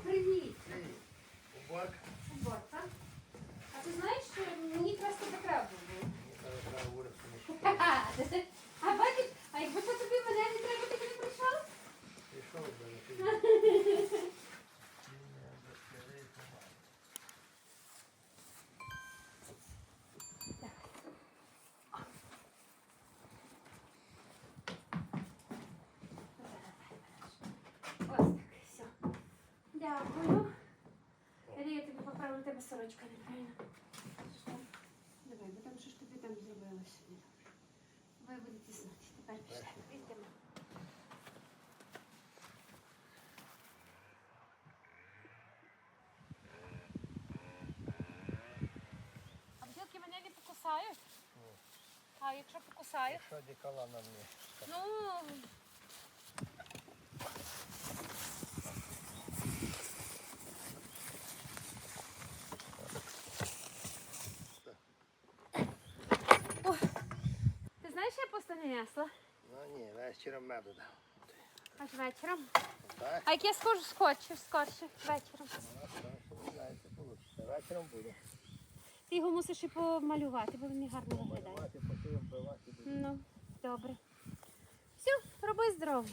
Привіт! Уборка? Уборка. А ти знаєш, що мені просто треба було? Треба вулицю не А бачиш, а якби це тобі мене не треба, ти б не прийшов? пішов би на Ось так, все. Дякую. Я тобі поправлю, тебе сорочка неправильно. Давай, бо там що ж тобі там зробилося? Ви будете знати. Тепер пішли. Йдемо. А бджілки мене не покусають? А якщо покусають? Що дікала на мені? Ну... О, ти знаєш, я просто не несла? Ну ні, вечором меду дав. Аж вечором. Так? А як я схожу скорше вечором. Вечором буде. Ти його мусиш і помалювати, бо він не гарно виглядає. Малювати, потім вбивати буде. Ну, добре. Все, роби здорово.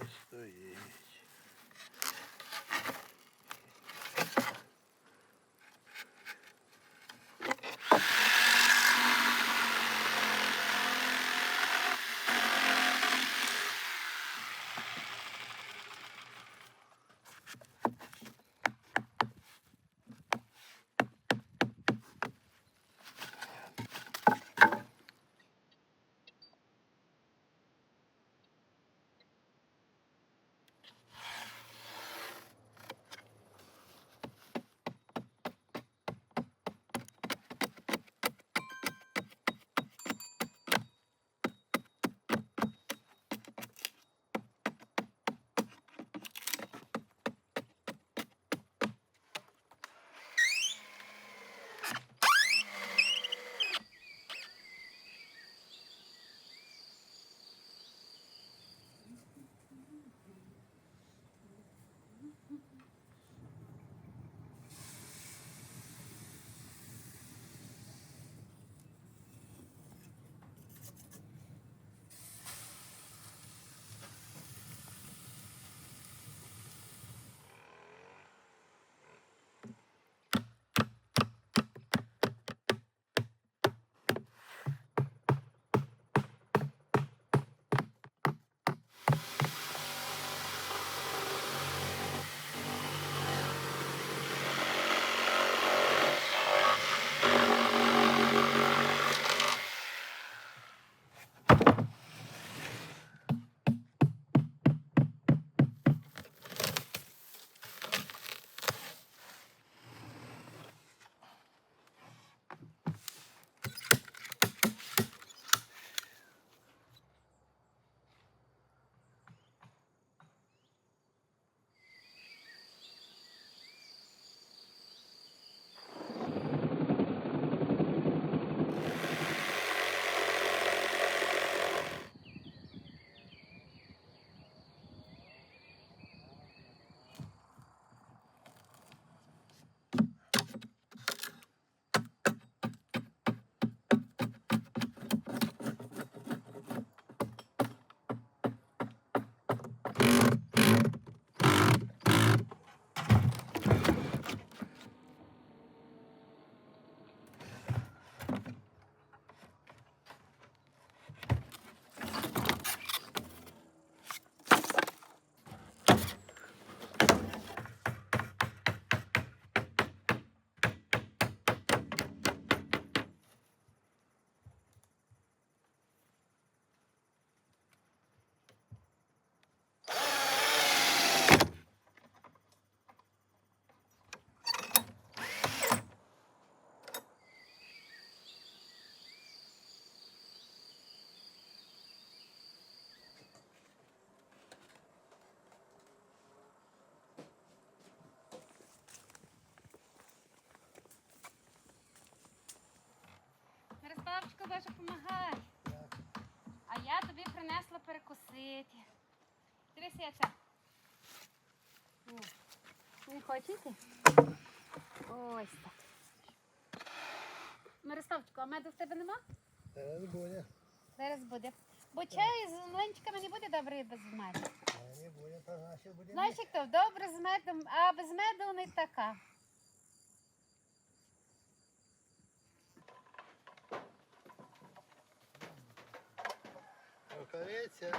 Стоїть. Мирославчику, Боже, помагай. А я тобі принесла перекусити. Дивися, я це. Не хочете? Ось так. Мирославчику, а меду в тебе нема? Зараз буде. Зараз буде. Бо чай з млинчиками не буде добре без меду. Не буде, то значить буде. Знаєш, як то добре з медом, а без меду не така. Рукавиця.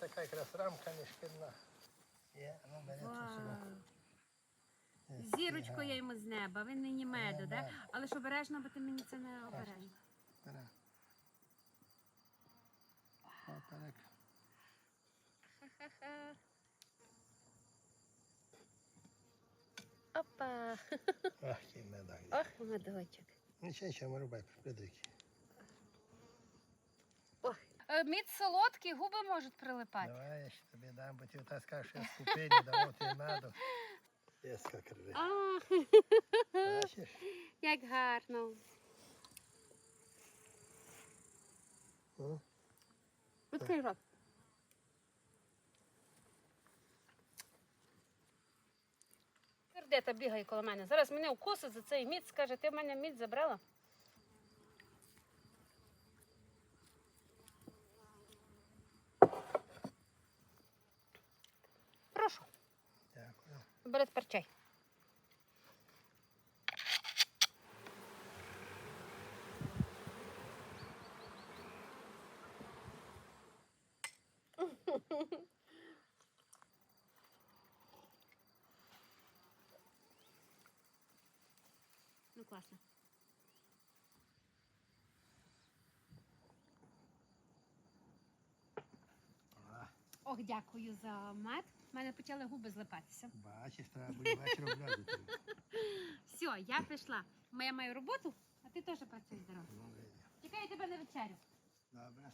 така якраз рамка не шкідна. Є, ну бере тут собі. Зірочку я йому з неба, він нині меду, Неба. да? Але ж обережно, бо ти мені це не обережно. Бере. Поперек. Опа! Ах, який медак. Ох, медочок. Нічого, рубай, придики. Мід солодкий, губи можуть прилипати. Давай, я ще тобі дам, бо ти ота скажеш, що я скупий, давав ти меду. Єска криви. Ах, Бачиш? як гарно. О, Відкрий рот. Сердета бігає коло мене. Зараз мене укусить за цей мід, скаже, ти в мене мід забрала? Прошу, дякую. бери тепер чай. Ну, класно. А, Ох, дякую за мед. У мене почали губи злипатися. бачиш, треба буде вечором глядати. Все, я пішла. Я маю роботу, а ти теж працюєш дорогу. Ну, видно. Чекаю тебе на вечерю. Добре.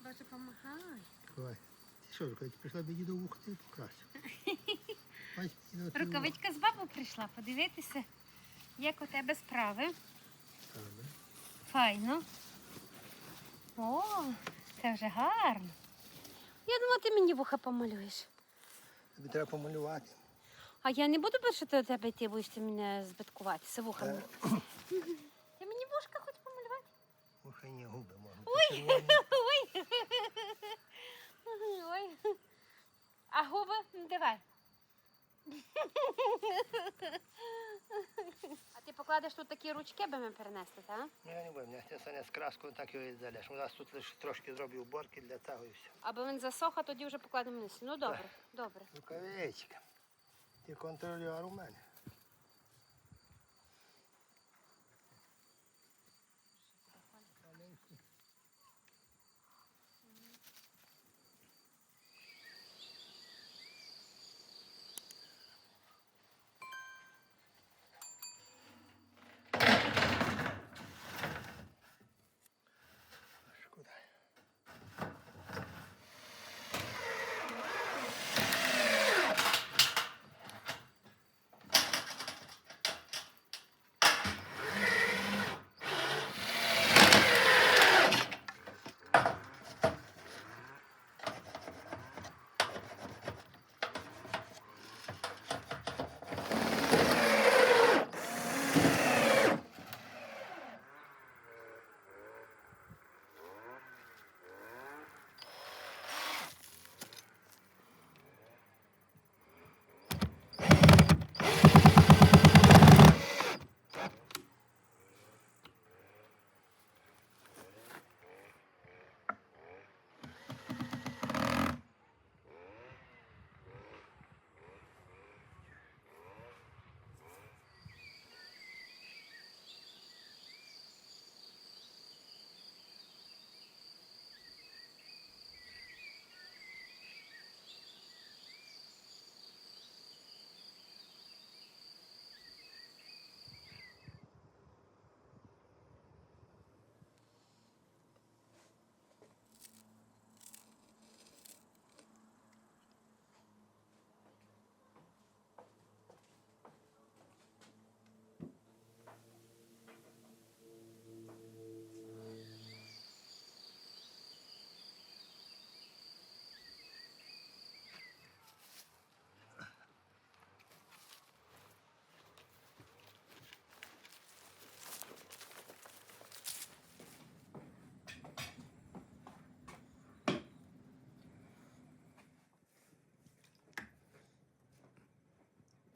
Боже, помагай. Ой, ти що, коли ти прийшла до діду вуха, ти покрасив. Бач, діду, ти Рукавичка з бабу прийшла подивитися, як у тебе справи. Добре. Файно. О, це вже гарно. Я думала, ти мені вуха помалюєш. Тобі треба помалювати. А я не буду більше до тебе йти, будеш ти мене збиткуватися вухами. Ти мені вушка хоч помалювати? Вуха ні, губи можуть. Ой! Ой. Ой. А А губи? Ну, давай. А ти покладеш тут такі ручки, би ми перенесли, так? Ну, я не буду, мені це не з краскою, так його і залиш. У нас тут лише трошки зроблю уборки для цього і все. Аби він засох, а тоді вже покладемо вниз. Ну, добре, добре. Рукавичка. Ти контролював у мене. Шкода.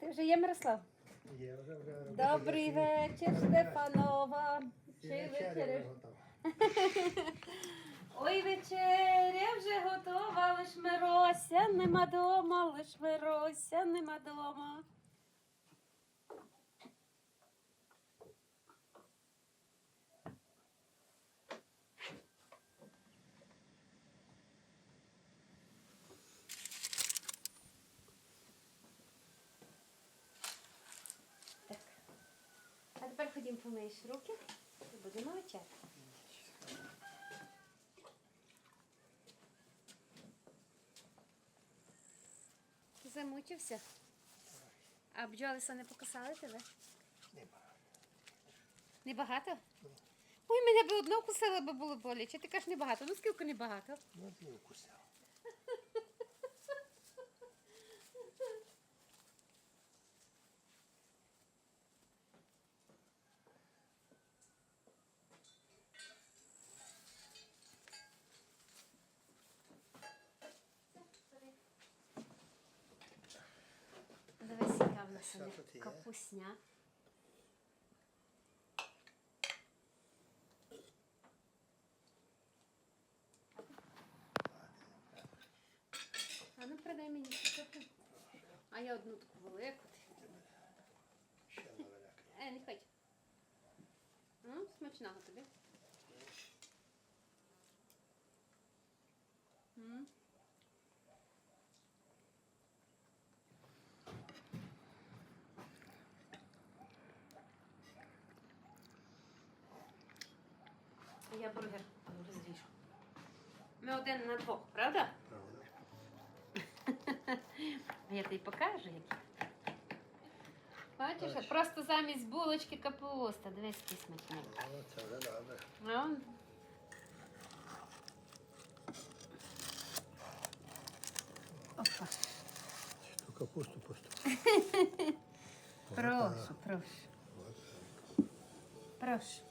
Ти вже є, Мирослав? Є вже. Добрий вечір, Стефанова. Чи вечеря? Ой, вечеря вже готова, лиш Мирося нема дома, лиш Мирося нема дома. Так. А тепер ходім помиєш руки і будемо вечеряти. Замучився? А бджолиса не покусали тебе? Небагато? Ой, мене би одно вкусила, би було боляче. Ти кажеш небагато. Ну скільки небагато? Ну, ти укусив. Дивись, яка в нас Що тут є? капусня. А ну придай мені трохи. А я одну таку велику. Ще невелика. Не хоч. Ну, смачного тобі. М. Я бургер розріжу. Ми один на двох, правда? Правда. А я тобі покажу, які. Бачиш, Бачу. просто замість булочки капуста. Дивись, який смачний. О, це вже добре. Ну, опа. Ту капусту поступ. Прошу, прошу. Прошу.